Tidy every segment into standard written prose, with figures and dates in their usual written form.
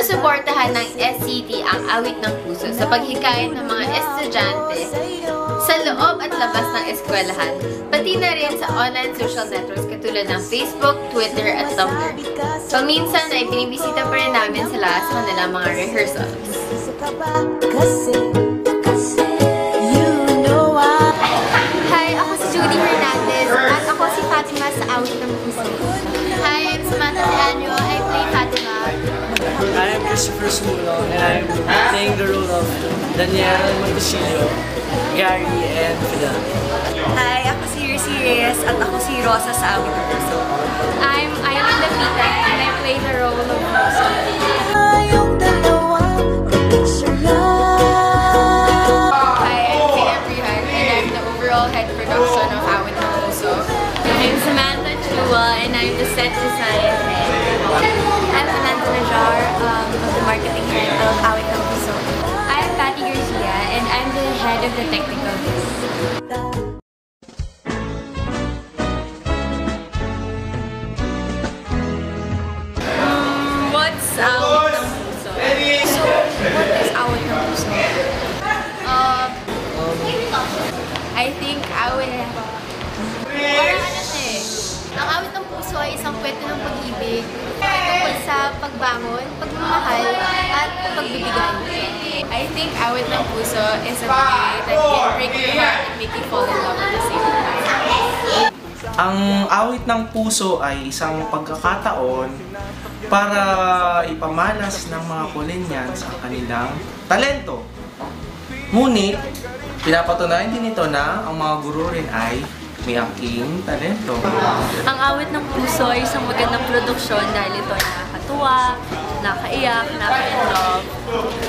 Sinusuportahan ng SCT ang Awit ng Puso sa paghikayat ng mga estudyante sa loob at labas ng eskwelahan, pati na rin sa online social networks katulad ng Facebook, Twitter at Tumblr. Paminsan ay binibisita pa rin namin sila sa kanilang mga rehearsals. Hi, ako si Judy Hernandez at ako si Fatima sa Awit ng Puso. Hi, I'm Samantha Leandro. I play Fatima. I am Christopher Sulo and I am playing the role of Daniel Montesillo, Gary, and Fidel. Hi, ako si Rizy Reyes at ako si Rosa sa Awit ng Puso. I'm Aileen Lapita and I play the role of Rosa. Hi, I'm Kaya Brihan and I'm the overall head production of Awit ng Puso. I'm Samantha Chua and I'm the set design head. I'm Amanda Najar, of the marketing head of Awit ng Puso. I'm Patty Garcia and I'm the head of the technical team. What's Awit ng Puso? So, what is Awit ng Puso? I think Awit... Parang ano siya eh. Ang Awit ng Puso ay isang kwento ng pag-ibig tungkol sa pagbangon, pagmamahal, at pagbibigay. I think Awit ng Puso is a play that can break your heart and make you fall in love at the same time. Ang Awit ng Puso ay isang pagkakataon para ipamalas ng mga Polenyans ang kanilang talento. Ngunit, pinapatunayan din ito na ang mga guro rin ay may aking talento. Ang Awit ng Puso ay isang magandang produksyon dahil ito ay nakakatuwa, nakaiyak, naka-inlove,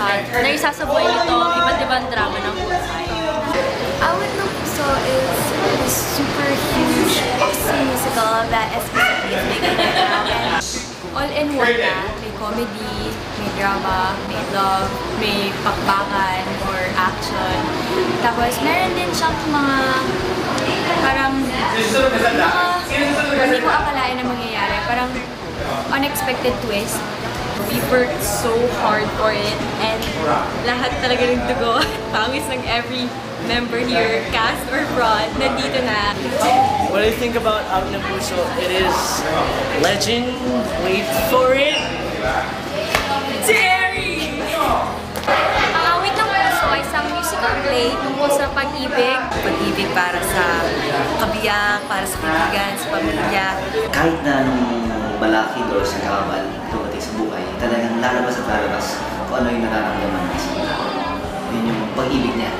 at naisasabuhay nito ang iba't ibang drama ng buhay. Awit ng Puso is a super huge, awesome musical that SPCT is making right now. And all-in-one na, may comedy, may drama, may love, may pakbakan or action. Tapos meron din siyang mga parang hindi ko akalain na mangyayari. Parang unexpected twist. We worked so hard for it and lahat talaga ng dugo, pawis ng every member here, cast or prod, nandito na. What I think about Awit ng Puso, it is legend. Wait for it. Terry! Ang Awit ng Puso ay isang musical play tungkol sa pag-ibig. Pag-ibig para sa kabiyak, para sa kaibigan, sa pamilya. Kahit na nung balakid o sa kabal dumating sa buhay, talagang lalabas at lalabas kung ano yung nararamdaman ng isang tao. Yun yung pag-ibig niya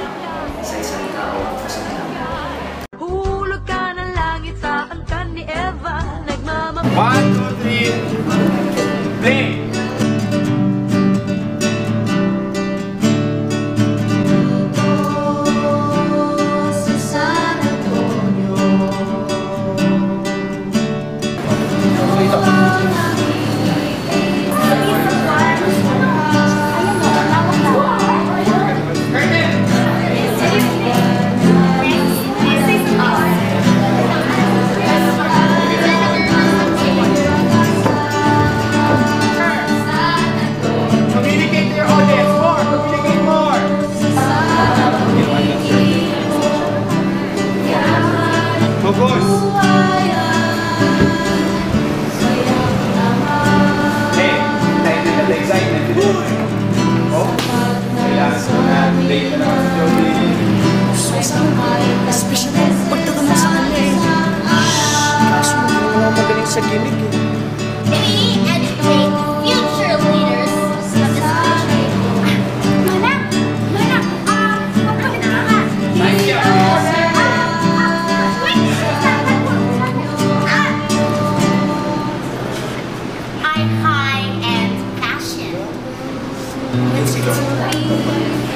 sa isang tao o sa kanya. Hulog ka ng langit sa angkan ni Eva, 1, 2, 3, play! Especially pagtatanong sa kanila eh. Kaso magaling sa gimmick eh. We educate future leaders of this country. High and passion.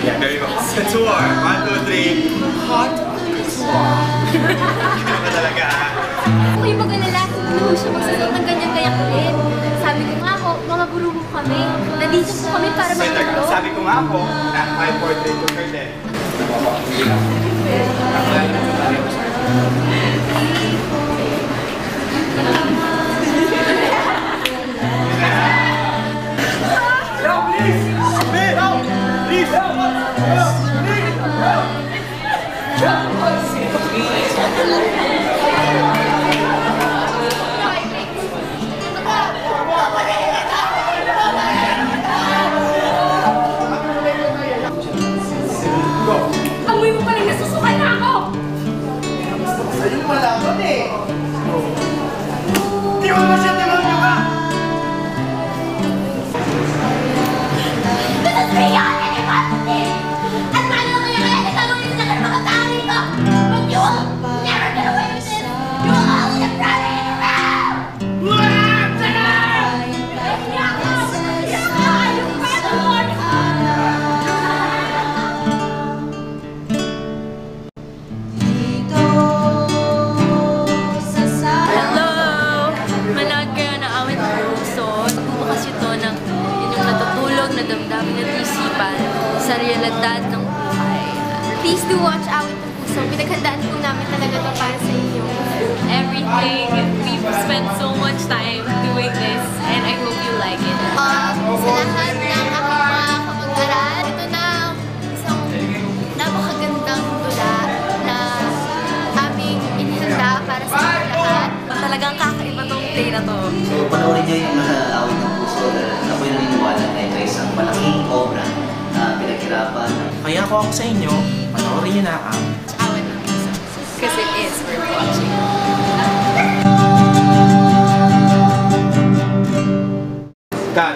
Yeah, there you go. Couture. 1, 2, 3. Hot couture. Ano talaga? Huwag kayong mag-alala. Hindi siya magsasagot ng ganyan kaya kulit. Sabi ko nga ako, mga guru mo kami. Nandito po kami para magtulong. Sabi ko nga ako, na my portrait to her then. Yo! sa realidad ng buhay. Please do watch Awit ng Puso. Pinaghandaan po namin talaga ito para sa inyo. Everything, we've spent so much time doing this and I hope you like it. Sa lahat ng aking mga kapag-aral, ito na isang napakagandang tula na aming inihanda para sa lahat. Talagang kakaiba tong play na to. So, panoorin niyo yung Awit ng Puso dahil ako'y naniniwala na ito ay isang malaking obra na pinaghirapan. Kaya ako sa inyo, panoorin niyo na ang Awit ng Puso. Because it is worth watching. Cut.